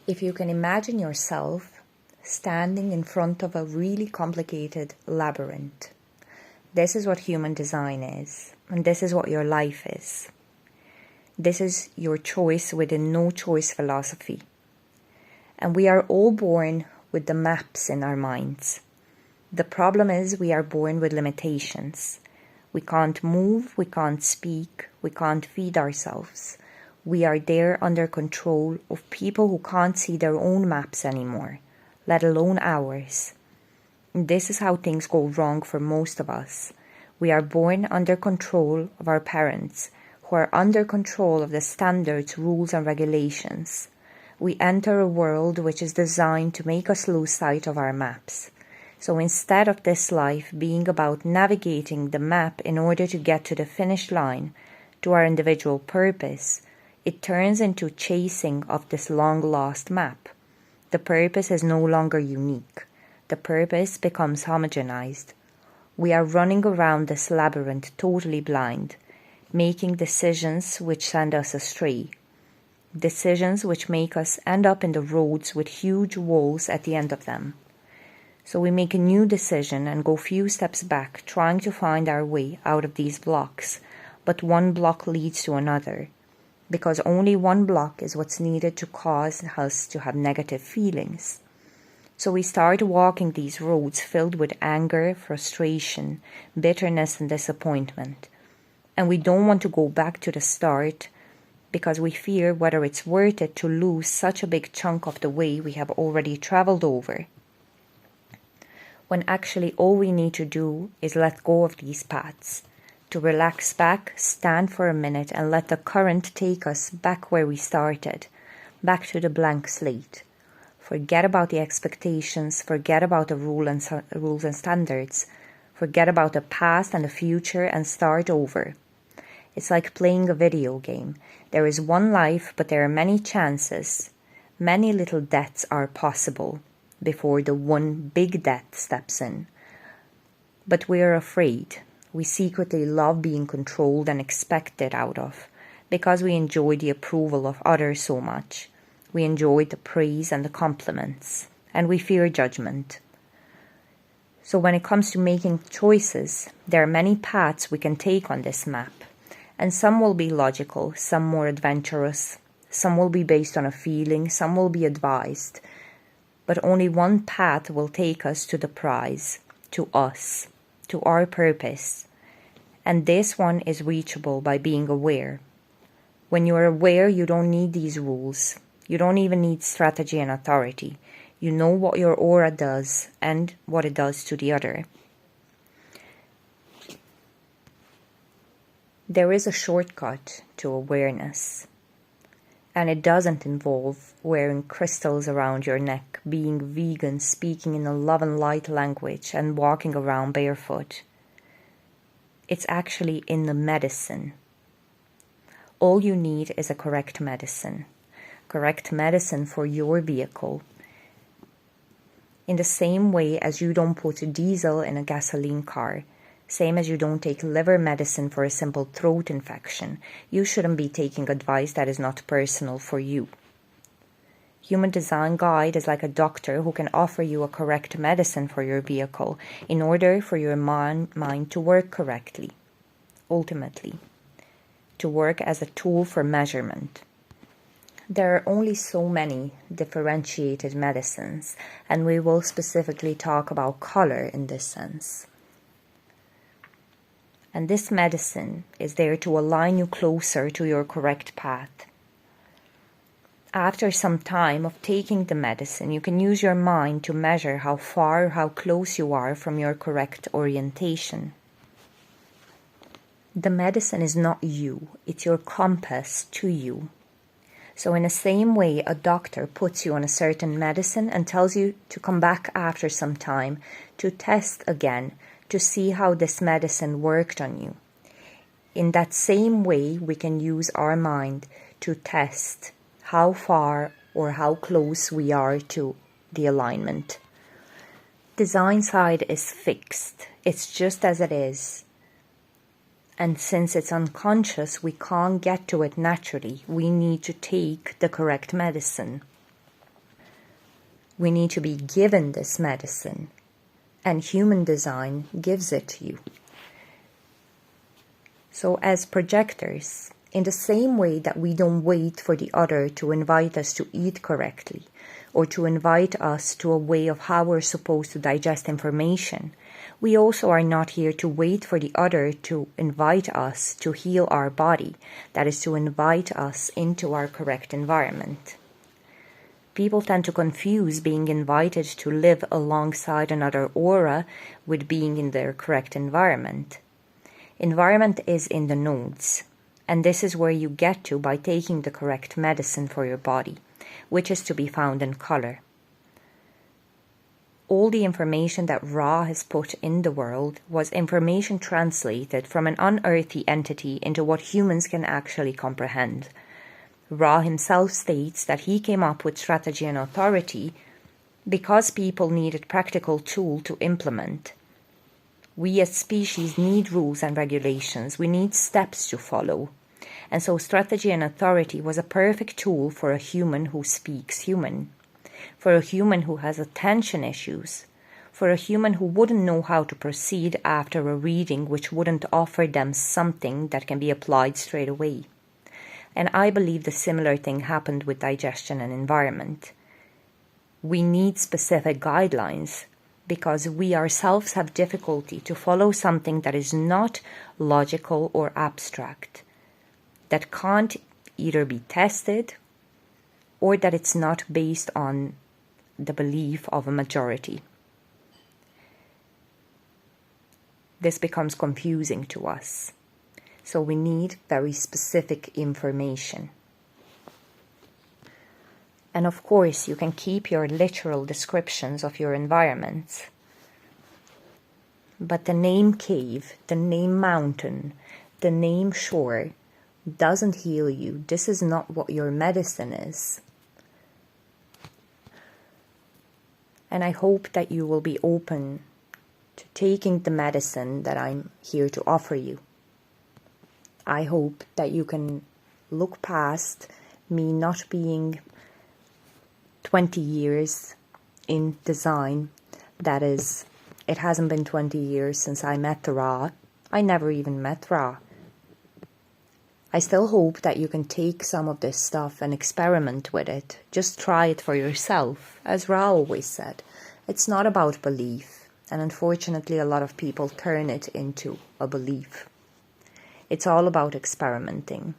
If you can imagine yourself standing in front of a really complicated labyrinth, this is what human design is, and this is what your life is. This is your choice within no choice philosophy. And we are all born with the maps in our minds. The problem is we are born with limitations. We can't move, we can't speak, we can't feed ourselves. We are there under control of people who can't see their own maps anymore, let alone ours. And this is how things go wrong for most of us. We are born under control of our parents, who are under control of the standards, rules and regulations. We enter a world which is designed to make us lose sight of our maps. So instead of this life being about navigating the map in order to get to the finish line, to our individual purpose, it turns into chasing of this long-lost map. The purpose is no longer unique. The purpose becomes homogenized. We are running around this labyrinth totally blind, making decisions which send us astray. Decisions which make us end up in the roads with huge walls at the end of them. So we make a new decision and go few steps back, trying to find our way out of these blocks. But one block leads to another, because only one block is what's needed to cause us to have negative feelings. So we start walking these roads filled with anger, frustration, bitterness and disappointment. And we don't want to go back to the start because we fear whether it's worth it to lose such a big chunk of the way we have already traveled over. When actually all we need to do is let go of these paths, to relax back, stand for a minute and let the current take us back where we started, back to the blank slate. Forget about the expectations, forget about the rules and standards, forget about the past and the future and start over. It's like playing a video game. There is one life, but there are many chances. Many little deaths are possible before the one big death steps in. But we are afraid. We secretly love being controlled and expected out of, because we enjoy the approval of others so much. We enjoy the praise and the compliments, and we fear judgment. So when it comes to making choices, there are many paths we can take on this map, and some will be logical, some more adventurous, some will be based on a feeling, some will be advised, but only one path will take us to the prize, to us, to our purpose. And this one is reachable by being aware. When you are aware, you don't need these rules. You don't even need strategy and authority. You know what your aura does and what it does to the other. There is a shortcut to awareness. And it doesn't involve wearing crystals around your neck, being vegan, speaking in a love and light language, and walking around barefoot. It's actually in the medicine. All you need is a correct medicine. Correct medicine for your vehicle. In the same way as you don't put diesel in a gasoline car, same as you don't take liver medicine for a simple throat infection, you shouldn't be taking advice that is not personal for you. Human Design Guide is like a doctor who can offer you a correct medicine for your vehicle in order for your mind to work correctly, ultimately, to work as a tool for measurement. There are only so many differentiated medicines, and we will specifically talk about color in this sense. And this medicine is there to align you closer to your correct path. After some time of taking the medicine, you can use your mind to measure how far or how close you are from your correct orientation. The medicine is not you, it's your compass to you. So in the same way, a doctor puts you on a certain medicine and tells you to come back after some time to test again, to see how this medicine worked on you. In that same way, we can use our mind to test how far or how close we are to the alignment. Design side is fixed. It's just as it is. And since it's unconscious, we can't get to it naturally. We need to take the correct medicine. We need to be given this medicine, and human design gives it to you. So as projectors, in the same way that we don't wait for the other to invite us to eat correctly, or to invite us to a way of how we're supposed to digest information, we also are not here to wait for the other to invite us to heal our body, that is, to invite us into our correct environment. People tend to confuse being invited to live alongside another aura with being in their correct environment. Environment is in the nodes, and this is where you get to by taking the correct medicine for your body, which is to be found in color. All the information that Ra has put in the world was information translated from an unearthly entity into what humans can actually comprehend. Ra himself states that he came up with strategy and authority because people needed practical tool to implement. We as species need rules and regulations. We need steps to follow. And so strategy and authority was a perfect tool for a human who speaks human, for a human who has attention issues, for a human who wouldn't know how to proceed after a reading which wouldn't offer them something that can be applied straight away. And I believe the similar thing happened with digestion and environment. We need specific guidelines because we ourselves have difficulty to follow something that is not logical or abstract, that can't either be tested or that it's not based on the belief of a majority. This becomes confusing to us. So we need very specific information. And of course, you can keep your literal descriptions of your environments. But the name cave, the name mountain, the name shore doesn't heal you. This is not what your medicine is. And I hope that you will be open to taking the medicine that I'm here to offer you. I hope that you can look past me not being 20 years in design. That is, it hasn't been 20 years since I met Ra. I never even met Ra. I still hope that you can take some of this stuff and experiment with it. Just try it for yourself. As Ra always said, it's not about belief. And unfortunately, a lot of people turn it into a belief. It's all about experimenting.